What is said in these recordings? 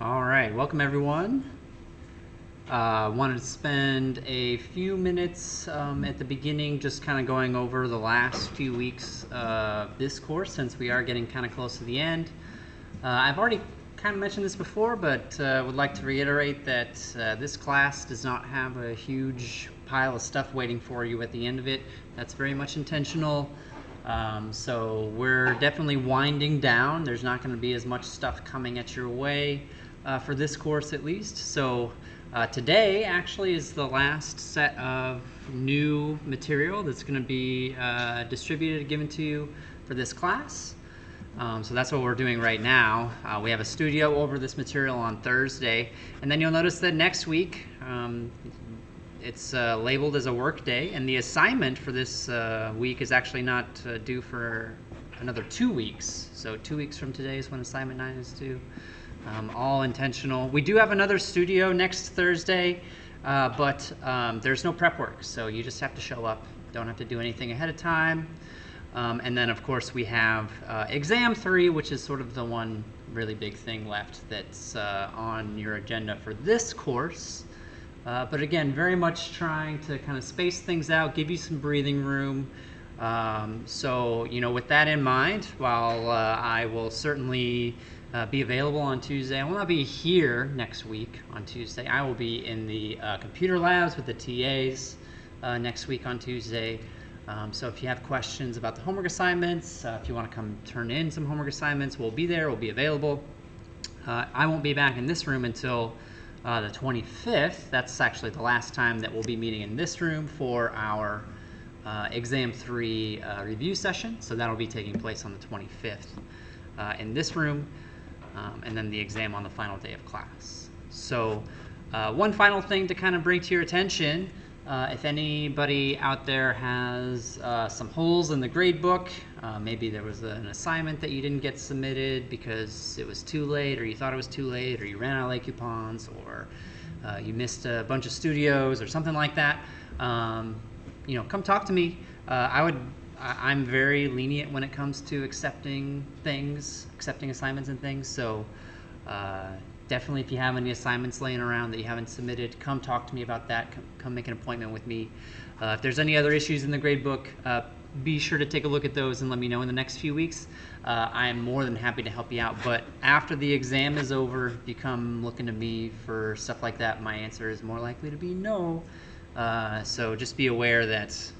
All right, welcome everyone. Wanted to spend a few minutes at the beginning just kind of going over the last few weeks of this course since we are getting kind of close to the end. I've already kind of mentioned this before, but would like to reiterate that this class does not have a huge pile of stuff waiting for you at the end of it. That's very much intentional. So we're definitely winding down. There's not going to be as much stuff coming at your way for this course at least. So today actually is the last set of new material that's going to be distributed and given to you for this class. So that's what we're doing right now. We have a studio over this material on Thursday, and then you'll notice that next week it's labeled as a work day, and the assignment for this week is actually not due for another 2 weeks. So 2 weeks from today is when assignment 9 is due. All intentional. We do have another studio next Thursday, but there's no prep work, so you just have to show up. Don't have to do anything ahead of time. And then, of course, we have exam 3, which is sort of the one really big thing left that's on your agenda for this course. But again, very much trying to kind of space things out, give you some breathing room. So, with that in mind, while I will certainly be available on Tuesday, I will not be here next week on Tuesday. I will be in the computer labs with the TAs next week on Tuesday. So if you have questions about the homework assignments, if you want to come turn in some homework assignments, we'll be there, we'll be available. I won't be back in this room until the 25th. That's actually the last time that we'll be meeting in this room for our exam 3 review session. So that'll be taking place on the 25th in this room, and then the exam on the final day of class. So one final thing to kind of bring to your attention. If anybody out there has some holes in the grade book, maybe there was an assignment that you didn't get submitted because it was too late, or you thought it was too late, or you ran out of late coupons, or you missed a bunch of studios or something like that, come talk to me. I'm very lenient when it comes to accepting assignments and things, so definitely, if you have any assignments laying around that you haven't submitted, come talk to me about that. Come make an appointment with me. If there's any other issues in the grade book, be sure to take a look at those and let me know in the next few weeks. I am more than happy to help you out. But after the exam is over, if you come looking to me for stuff like that, my answer is more likely to be no. So just be aware that,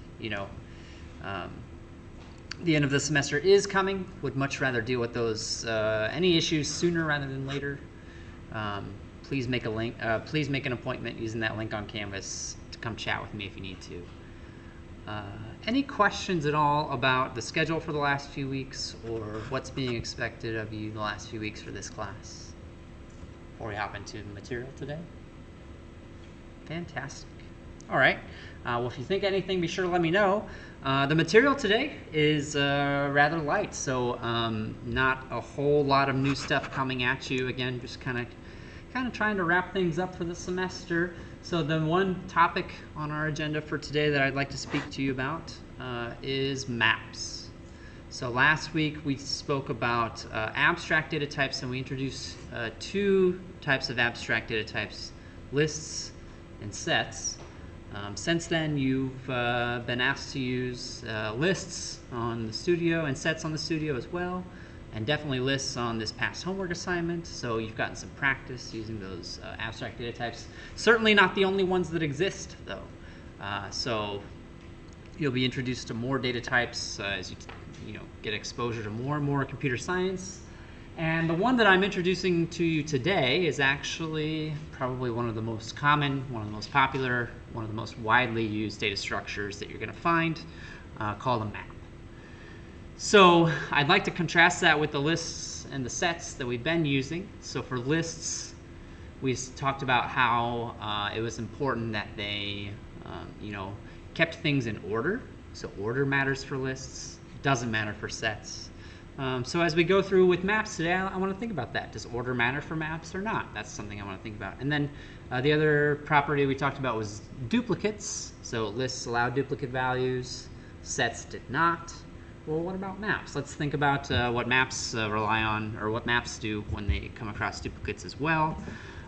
the end of the semester is coming. Would much rather deal with those any issues sooner rather than later. Please make an appointment using that link on Canvas to come chat with me if you need to. Any questions at all about the schedule for the last few weeks or what's being expected of you the last few weeks for this class before we hop into the material today? Fantastic. All right. Well, if you think anything, be sure to let me know. The material today is rather light, so not a whole lot of new stuff coming at you. Again, just kind of trying to wrap things up for the semester. So the one topic on our agenda for today that I'd like to speak to you about is maps. So last week we spoke about abstract data types, and we introduced 2 types of abstract data types, lists and sets. Since then, you've been asked to use lists on the studio and sets on the studio as well, and definitely lists on this past homework assignment, so you've gotten some practice using those abstract data types. Certainly not the only ones that exist, though. So you'll be introduced to more data types as you get exposure to more and more computer science. And the one that I'm introducing to you today is actually probably one of the most common, one of the most popular, one of the most widely used data structures that you're going to find, called a map. So I'd like to contrast that with the lists and the sets that we've been using. So for lists, we talked about how it was important that they kept things in order. So order matters for lists, doesn't matter for sets. So as we go through with maps today, I want to think about that. Does order matter for maps or not? That's something I want to think about. And then the other property we talked about was duplicates. So lists allow duplicate values, sets did not. well, what about maps? Let's think about what maps rely on, or what maps do when they come across duplicates as well.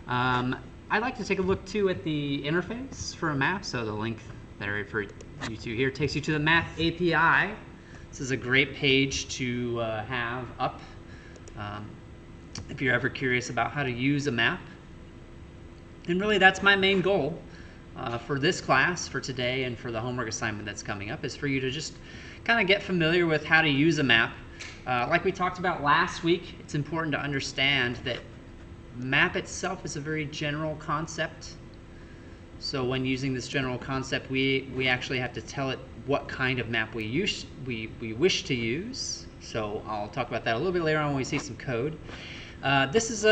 I'd like to take a look too at the interface for a map. So the link that I refer you to here takes you to the Map API. This is a great page to have up if you're ever curious about how to use a map. And really, that's my main goal for this class, for today, and for the homework assignment that's coming up, is for you to just kind of get familiar with how to use a map. Like we talked about last week, it's important to understand that map itself is a very general concept. So when using this general concept, we actually have to tell it what kind of map we wish to use. So I'll talk about that a little bit later on when we see some code. This is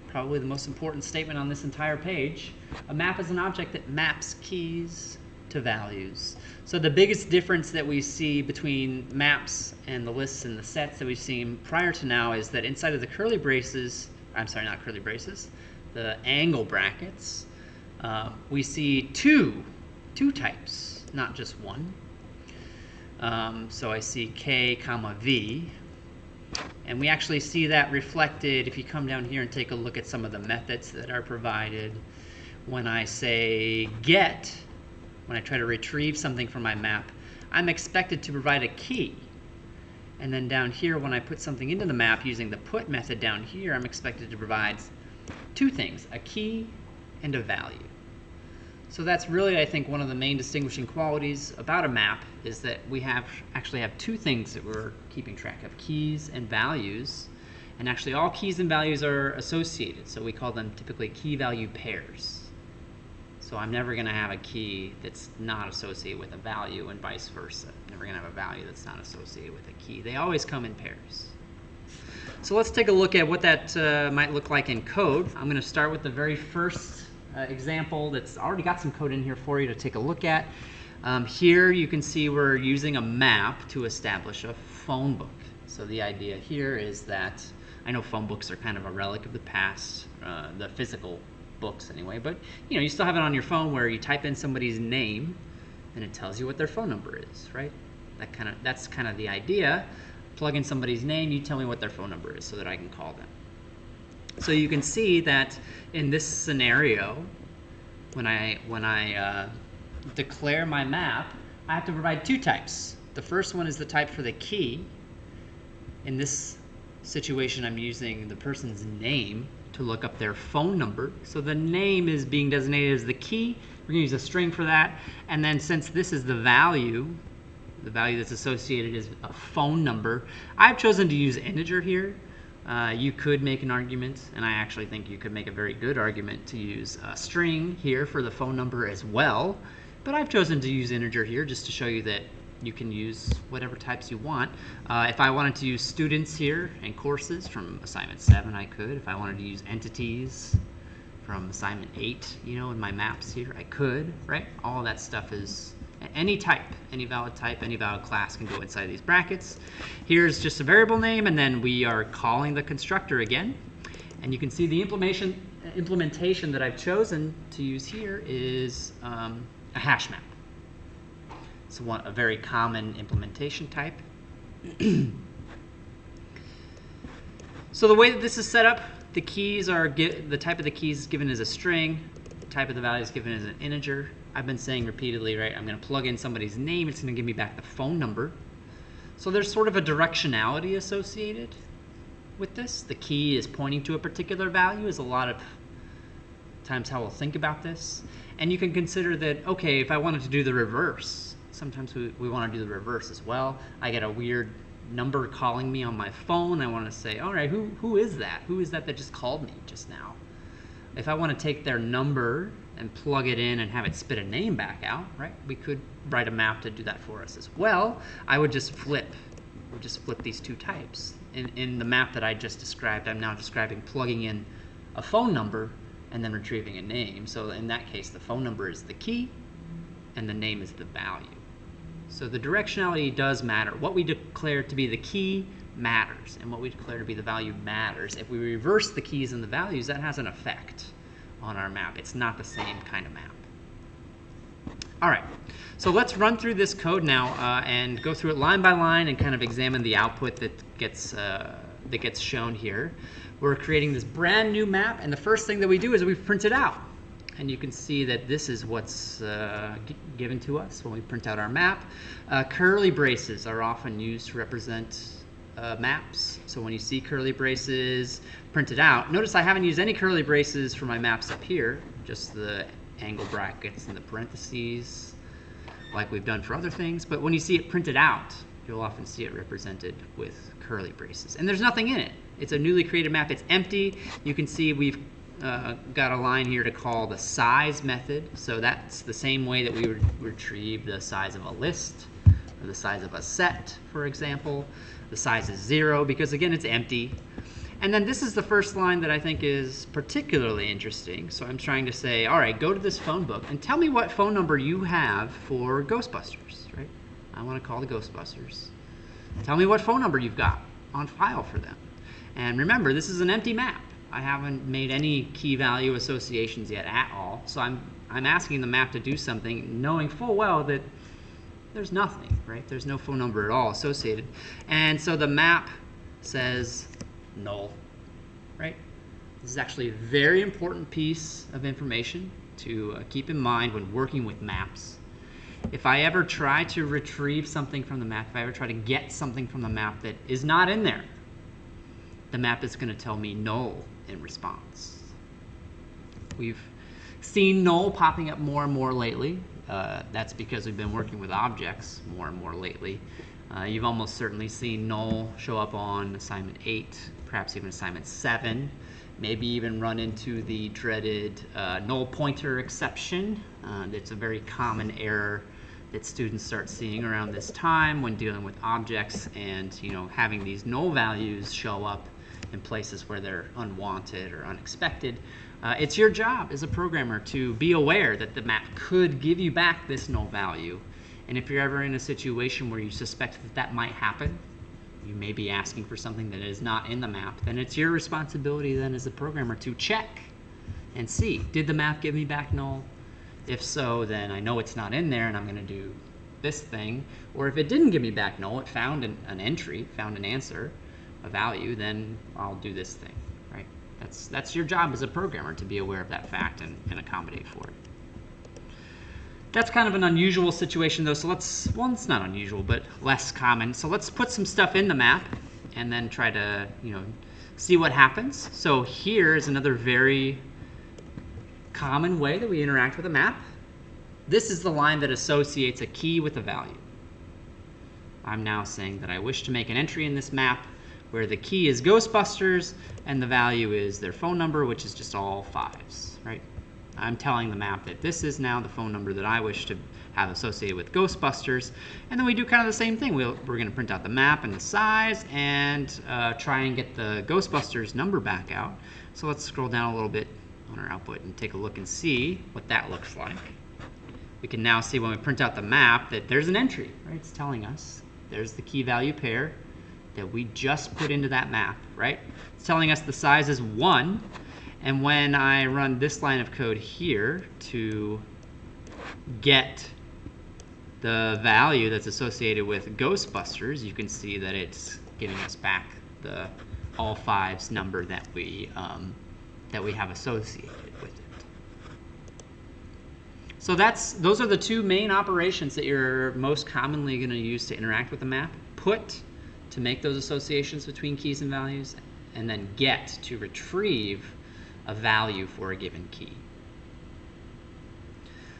probably the most important statement on this entire page. A map is an object that maps keys to values. So the biggest difference that we see between maps and the lists and the sets that we've seen prior to now is that inside of the curly braces, I'm sorry, not curly braces, the angle brackets, we see two types, not just one. So I see K, comma, V. And we actually see that reflected if you come down here and take a look at some of the methods that are provided. When I say get, when I try to retrieve something from my map, I'm expected to provide a key. And then down here, when I put something into the map using the put method down here, I'm expected to provide two things, a key and a value. So that's really, I think, one of the main distinguishing qualities about a map is that we actually have two things that we're keeping track of, keys and values. And actually all keys and values are associated, so we call them typically key-value pairs. So I'm never going to have a key that's not associated with a value and vice versa. I'm never going to have a value that's not associated with a key. They always come in pairs. So let's take a look at what that might look like in code. I'm going to start with the very first example that's already got some code in here for you to take a look at. Here you can see we're using a map to establish a phone book. So the idea here is that, I know phone books are kind of a relic of the past, the physical books anyway, but you still have it on your phone where you type in somebody's name and it tells you what their phone number is, right? That's kind of the idea. Plug in somebody's name, you tell me what their phone number is so that I can call them. So you can see that in this scenario, when I declare my map, I have to provide two types. The first one is the type for the key. In this situation, I'm using the person's name to look up their phone number. So the name is being designated as the key. We're going to use a string for that. And then since this is the value that's associated is a phone number, I've chosen to use integer here. You could make an argument, and I actually think you could make a very good argument to use a string here for the phone number as well. But I've chosen to use integer here just to show you that you can use whatever types you want. If I wanted to use students here and courses from assignment 7, I could. If I wanted to use entities from assignment 8, in my maps here, I could, right? All of that stuff is any type, any valid type, any valid class can go inside these brackets. Here's just a variable name, and then we are calling the constructor again. And you can see the implementation that I've chosen to use here is a hash map. It's a very common implementation type. So the way that this is set up, the keys are the type of the keys is given as a string, the type of the value is given as an integer. I've been saying repeatedly, right, I'm going to plug in somebody's name, it's going to give me back the phone number. So there's sort of a directionality associated with this. The key is pointing to a particular value is a lot of times how we'll think about this. And you can consider that, okay, if I wanted to do the reverse, sometimes we want to do the reverse as well. I get a weird number calling me on my phone. I want to say, all right, who is that? Who is that just called me just now? If I want to take their number and plug it in and have it spit a name back out, right? We could write a map to do that for us as well. I would just flip these two types. In the map that I just described, I'm now describing plugging in a phone number and then retrieving a name. So in that case, the phone number is the key and the name is the value. So the directionality does matter. What we declare to be the key matters, and what we declare to be the value matters. If we reverse the keys and the values, that has an effect on our map. It's not the same kind of map. All right, So let's run through this code now and go through it line by line and kind of examine the output that gets shown here. We're creating this brand new map, and the first thing that we do is we print it out. And you can see that this is what's given to us when we print out our map. Curly braces are often used to represent maps. So when you see curly braces printed out, notice I haven't used any curly braces for my maps up here, just the angle brackets and the parentheses like we've done for other things. But when you see it printed out, you'll often see it represented with curly braces. And there's nothing in it. It's a newly created map. It's empty. You can see we've got a line here to call the size method. So that's the same way that we would retrieve the size of a list or the size of a set, for example. The size is 0 because, again, it's empty. And then this is the first line that I think is particularly interesting. So I'm trying to say, all right, go to this phone book and tell me what phone number you have for Ghostbusters, right? I want to call the Ghostbusters. Tell me what phone number you've got on file for them. And remember, this is an empty map. I haven't made any key value associations yet at all. So I'm asking the map to do something knowing full well that there's nothing, right? There's no phone number at all associated. And so the map says null, right? This is actually a very important piece of information to keep in mind when working with maps. If I ever try to retrieve something from the map, if I ever try to get something from the map that is not in there, the map is going to tell me null in response. We've seen null popping up more and more lately. That's because we've been working with objects more and more lately. You've almost certainly seen null show up on assignment 8, perhaps even assignment 7, maybe even run into the dreaded null pointer exception. That's a very common error that students start seeing around this time when dealing with objects and having these null values show up in places where they're unwanted or unexpected. It's your job as a programmer to be aware that the map could give you back this null value. And if you're ever in a situation where you suspect that that might happen, you may be asking for something that is not in the map, then it's your responsibility then as a programmer to check and see, did the map give me back null? If so, then I know it's not in there and I'm going to do this thing. Or if it didn't give me back null, it found an entry, found an answer, a value, then I'll do this thing, right? That's your job as a programmer, to be aware of that fact and accommodate for it. That's kind of an unusual situation though, so well, it's not unusual, but less common. So let's put some stuff in the map and then try to, see what happens. So here is another very common way that we interact with a map. This is the line that associates a key with a value. I'm now saying that I wish to make an entry in this map where the key is Ghostbusters and the value is their phone number, which is just all 5s, right? I'm telling the map that this is now the phone number that I wish to have associated with Ghostbusters. And then we do kind of the same thing. We're going to print out the map and the size and try and get the Ghostbusters number back out. So let's scroll down a little bit on our output and take a look and see what that looks like. We can now see when we print out the map that there's an entry, right? It's telling us there's the key value pair that we just put into that map, right? It's telling us the size is 1. And when I run this line of code here to get the value that's associated with Ghostbusters, you can see that it's giving us back the all 5s number that we have associated with it. So those are the two main operations that you're most commonly going to use to interact with the map. Put to make those associations between keys and values, and then get to retrieve a value for a given key.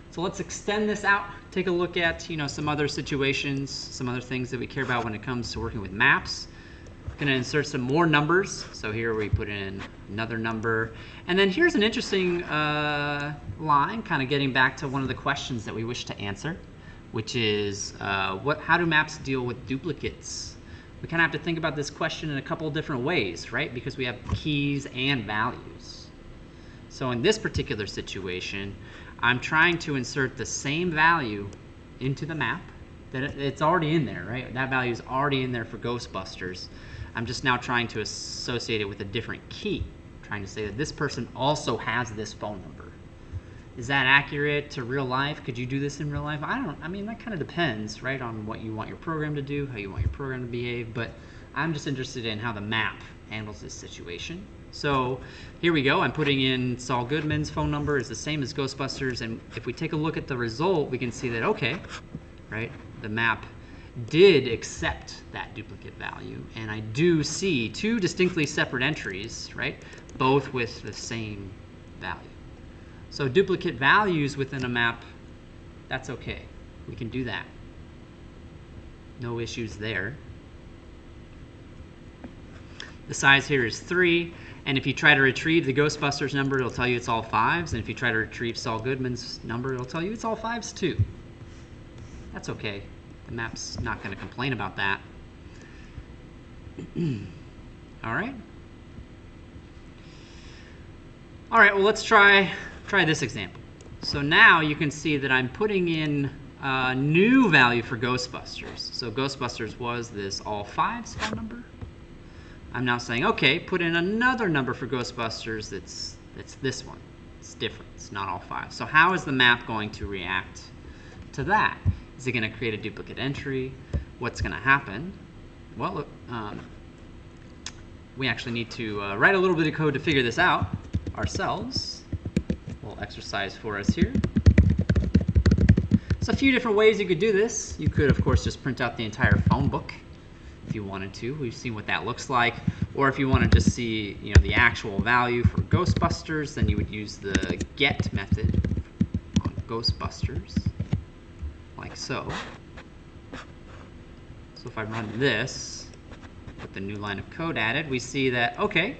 So let's extend this out, take a look at some other situations, some other things that we care about when it comes to working with maps. I'm going to insert some more numbers. So here we put in another number. And then here's an interesting line, kind of getting back to one of the questions that we wish to answer, which is how do maps deal with duplicates? We kind of have to think about this question in a couple of different ways, right? Because we have keys and values. So in this particular situation, I'm trying to insert the same value into the map. That it's already in there, right? That value is already in there for Ghostbusters. I'm just now trying to associate it with a different key. I'm trying to say that this person also has this phone number. Is that accurate to real life? Could you do this in real life? I mean, that kind of depends, right, on what you want your program to do, how you want your program to behave, but I'm just interested in how the map handles this situation. So here we go. I'm putting in Saul Goodman's phone number is the same as Ghostbusters, and if we take a look at the result, we can see that, okay, right, the map did accept that duplicate value, and I do see two distinctly separate entries, right, both with the same value. So duplicate values within a map, that's okay. We can do that. No issues there. The size here is 3, and if you try to retrieve the Ghostbusters number, it'll tell you it's all 5s, and if you try to retrieve Saul Goodman's number, it'll tell you it's all 5s too. That's okay. The map's not going to complain about that. All right. All right, well, let's try this example. So now you can see that I'm putting in a new value for Ghostbusters. So Ghostbusters was this all 5s phone number. I'm now saying, okay, put in another number for Ghostbusters that's this one. It's different. It's not all 5. So how is the map going to react to that? Is it going to create a duplicate entry? What's going to happen? Well, we actually need to write a little bit of code to figure this out ourselves. A little exercise for us here. There's a few different ways you could do this. You could, of course, just print out the entire phone book if you wanted to. We've seen what that looks like. Or if you want to just see, the actual value for Ghostbusters, then you would use the get method on Ghostbusters, like so. So if I run this, with the new line of code added, we see that, okay,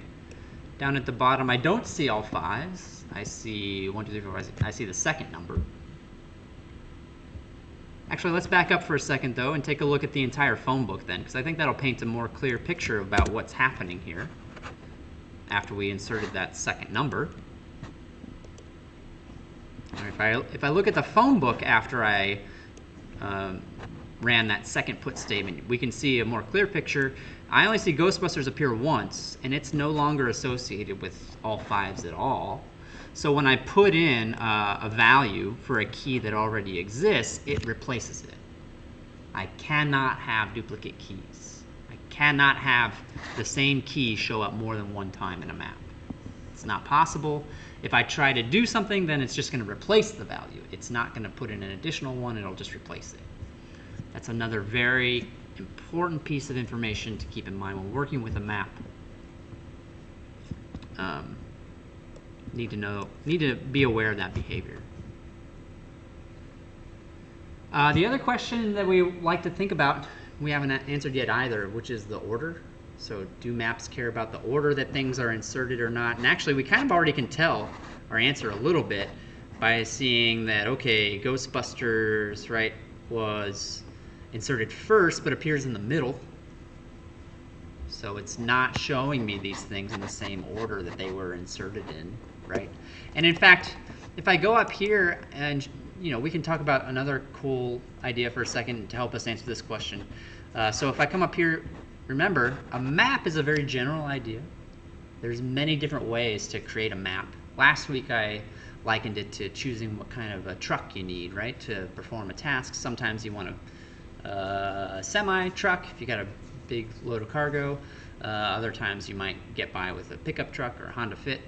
down at the bottom, I don't see all 5s. I see 1, 2, 3, 4, 5, 6. I see the second number. Actually, let's back up for a second, though, and take a look at the entire phone book then, because I think that'll paint a more clear picture about what's happening here after we inserted that second number. If I look at the phone book after I ran that second put statement, we can see a more clear picture. I only see Ghostbusters appear once, and it's no longer associated with all 5s at all. So when I put in a value for a key that already exists, it replaces it. I cannot have duplicate keys. I cannot have the same key show up more than one time in a map. It's not possible. If I try to do something, then it's just going to replace the value. It's not going to put in an additional one. It'll just replace it. That's another very important piece of information to keep in mind when working with a map. Need to be aware of that behavior. The other question that we like to think about, we haven't answered yet either, which is the order. So do maps care about the order that things are inserted or not? And actually, we kind of already can tell our answer a little bit by seeing that, okay, Ghostbusters, right, was inserted first but appears in the middle. So it's not showing me these things in the same order that they were inserted in, right? And in fact, if I go up here and, we can talk about another cool idea for a second to help us answer this question. So if I come up here, remember, a map is a very general idea. There's many different ways to create a map. Last week I likened it to choosing what kind of a truck you need, right, to perform a task. Sometimes you want a semi-truck if you got a big load of cargo. Other times you might get by with a pickup truck or a Honda Fit,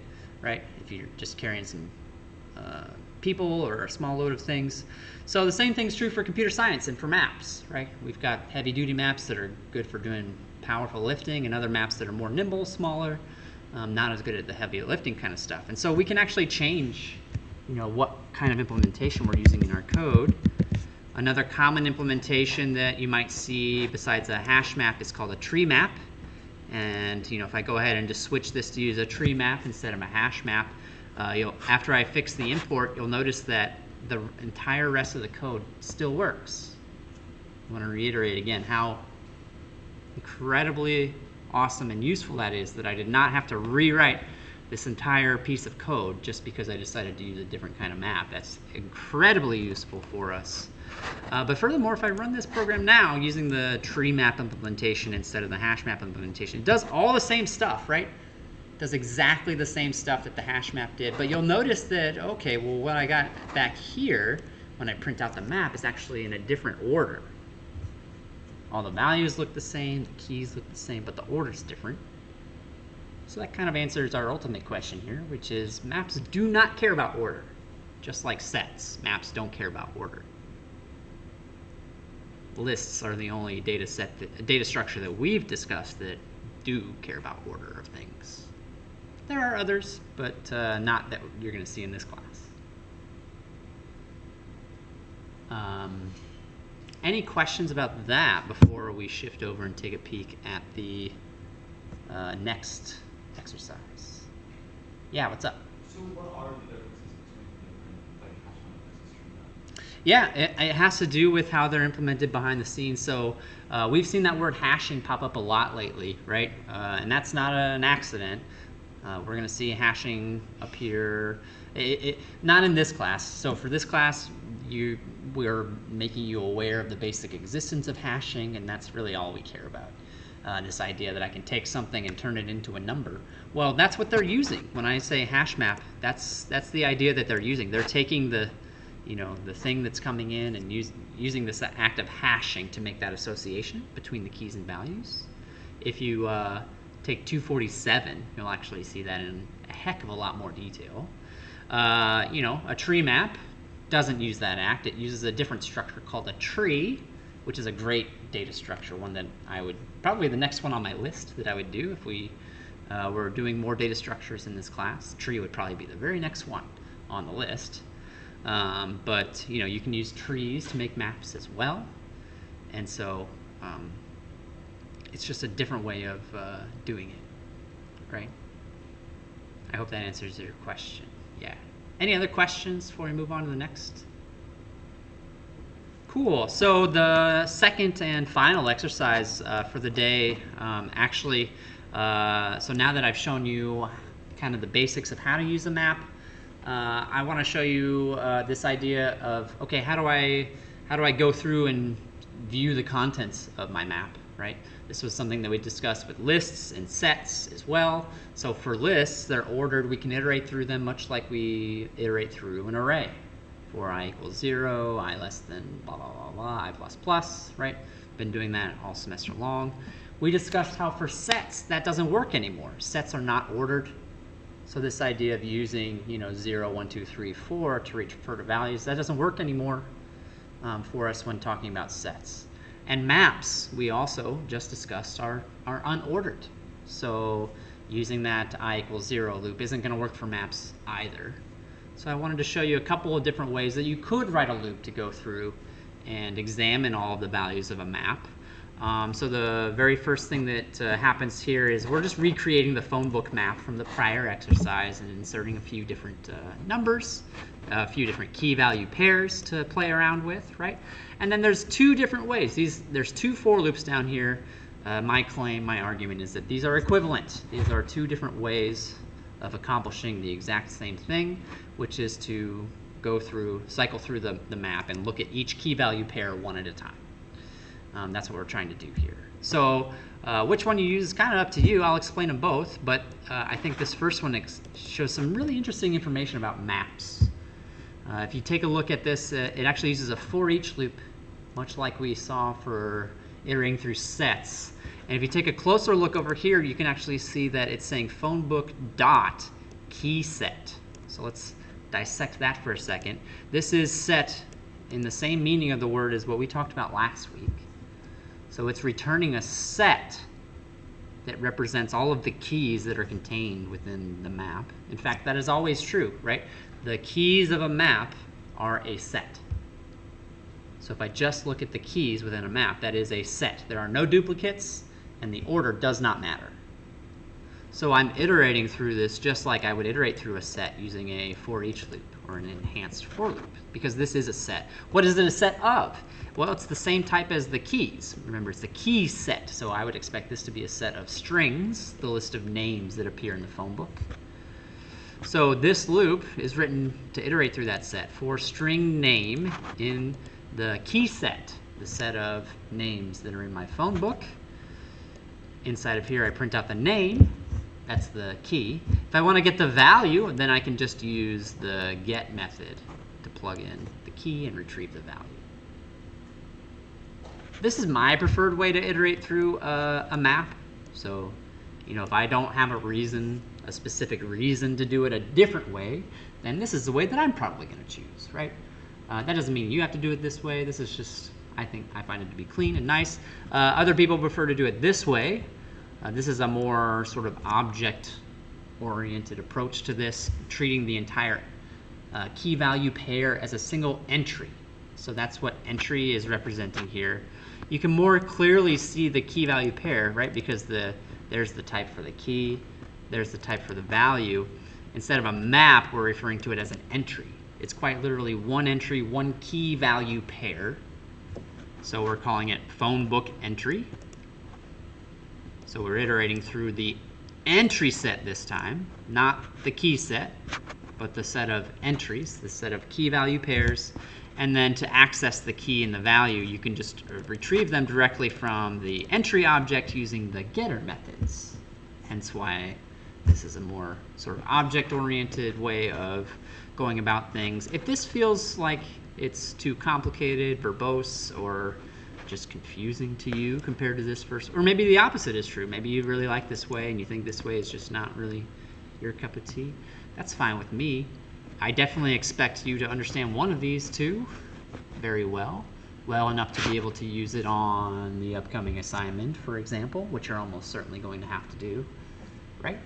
right, if you're just carrying some people or a small load of things. So the same thing's true for computer science and for maps, right? We've got heavy-duty maps that are good for doing powerful lifting and other maps that are more nimble, smaller, not as good at the heavy lifting kind of stuff. And so we can actually change, what kind of implementation we're using in our code. Another common implementation that you might see besides a hash map is called a tree map. And if I go ahead and just switch this to use a tree map instead of a hash map, after I fix the import, you'll notice that the entire rest of the code still works. I want to reiterate again how incredibly awesome and useful that is, that I did not have to rewrite this entire piece of code just because I decided to use a different kind of map. That's incredibly useful for us. But furthermore, if I run this program now using the tree map implementation instead of the hash map implementation, it does all the same stuff, right? does exactly the same stuff that the hash map did, but you'll notice that, okay, well, what I got back here when I print out the map is actually in a different order. All the values look the same, the keys look the same, but the order's different. So that kind of answers our ultimate question here, which is maps do not care about order. Just like sets, maps don't care about order. Lists are the only data structure that we've discussed that do care about order of things. There are others, but not that you're going to see in this class. Any questions about that before we shift over and take a peek at the next exercise? Yeah, what's up? So what are the differences between different hash map versus string map? Yeah, it has to do with how they're implemented behind the scenes. So we've seen that word hashing pop up a lot lately, right? And that's not an accident. We're going to see hashing appear, not in this class. So for this class, we're making you aware of the basic existence of hashing, and that's really all we care about. This idea that I can take something and turn it into a number. Well, that's what they're using. When I say hash map, that's the idea that they're using. They're taking the thing that's coming in and using this act of hashing to make that association between the keys and values. If you take 247, you'll actually see that in a heck of a lot more detail. A tree map doesn't use that act. It uses a different structure called a tree, which is a great data structure, one that I would, probably the next one on my list that I would do if we were doing more data structures in this class. Tree would probably be the very next one on the list. But you can use trees to make maps as well. And so it's just a different way of doing it, right? I hope that answers your question. Yeah. Any other questions before we move on to the next? Cool. So the second and final exercise for the day, so now that I've shown you kind of the basics of how to use a map, I want to show you this idea of, okay, how do I go through and view the contents of my map, right? This was something that we discussed with lists and sets as well. So for lists, they're ordered. We can iterate through them much like we iterate through an array. For I equals 0, I less than blah, blah, blah, blah, I plus plus, right? Been doing that all semester long. We discussed how for sets, that doesn't work anymore. Sets are not ordered. So this idea of using 0, 1, 2, 3, 4 to refer to values, that doesn't work anymore for us when talking about sets. And maps, we also just discussed, are unordered. So using that I equals 0 loop isn't going to work for maps either. So I wanted to show you a couple of different ways that you could write a loop to go through and examine all of the values of a map. So the very first thing that happens here is we're just recreating the phone book map from the prior exercise and inserting a few different numbers, a few different key value pairs to play around with, right? And then there's two different ways. There's two for loops down here. My argument is that these are equivalent. These are two different ways of accomplishing the exact same thing, which is to cycle through the map and look at each key value pair one at a time. That's what we're trying to do here. So which one you use is kind of up to you. I'll explain them both, but I think this first one shows some really interesting information about maps. If you take a look at this, it actually uses a for each loop, much like we saw for iterating through sets. And if you take a closer look over here, you can actually see that it's saying phone book dot key set. So let's dissect that for a second. This is set in the same meaning of the word as what we talked about last week. So it's returning a set that represents all of the keys that are contained within the map. In fact, that is always true, right? The keys of a map are a set. So if I just look at the keys within a map, that is a set. There are no duplicates, and the order does not matter. So I'm iterating through this just like I would iterate through a set using a for each loop or an enhanced for loop, because this is a set. What is it a set of? Well, it's the same type as the keys. Remember, it's the key set, so I would expect this to be a set of strings, the list of names that appear in the phone book. So this loop is written to iterate through that set for string name in the key set, the set of names that are in my phone book. Inside of here, I print out the name, That's the key. If I want to get the value, then I can just use the get method to plug in the key and retrieve the value. This is my preferred way to iterate through a map. So, if I don't have a specific reason to do it a different way, then this is the way that I'm probably going to choose, right? That doesn't mean you have to do it this way. This is just, I find it to be clean and nice. Other people prefer to do it this way. This is a more sort of object-oriented approach to this, treating the entire key value pair as a single entry. So that's what entry is representing here. You can more clearly see the key value pair, right? Because there's the type for the key, there's the type for the value. Instead of a map, we're referring to it as an entry. It's quite literally one entry, one key value pair. So we're calling it phone book entry. So we're iterating through the entry set this time, not the key set, but the set of entries, the set of key value pairs. And then to access the key and the value, you can just retrieve them directly from the entry object using the getter methods. Hence why this is a more sort of object-oriented way of going about things. If this feels like it's too complicated, verbose, or just confusing to you compared to this first, or maybe the opposite is true. Maybe you really like this way and you think this way is just not really your cup of tea. That's fine with me. I definitely expect you to understand one of these two very well enough to be able to use it on the upcoming assignment, for example, which you're almost certainly going to have to do, right?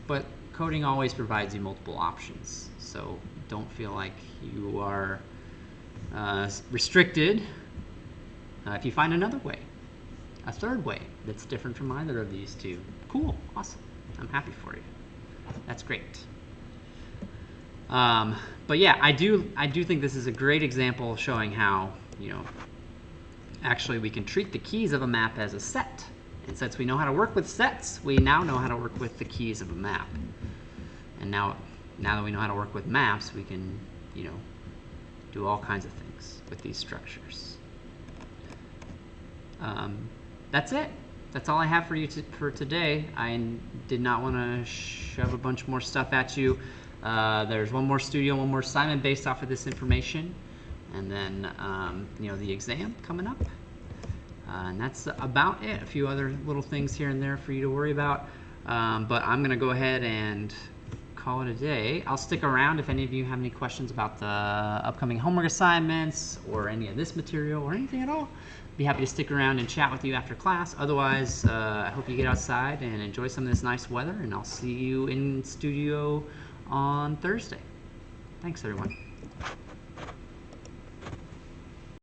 But coding always provides you multiple options, so don't feel like you are restricted if you find another way, a third way that's different from either of these two. Cool, awesome, I'm happy for you. That's great. But yeah, I do think this is a great example showing how, actually we can treat the keys of a map as a set. And since we know how to work with sets, we now know how to work with the keys of a map. And now that we know how to work with maps, we can, do all kinds of things with these structures. That's it. That's all I have for you for today. I did not want to shove a bunch more stuff at you. There's one more studio, one more assignment based off of this information, and then the exam coming up. And that's about it. A few other little things here and there for you to worry about. But I'm going to go ahead and call it a day. I'll stick around if any of you have any questions about the upcoming homework assignments or any of this material or anything at all. Be happy to stick around and chat with you after class. Otherwise, I hope you get outside and enjoy some of this nice weather, and I'll see you in studio on Thursday. Thanks, everyone.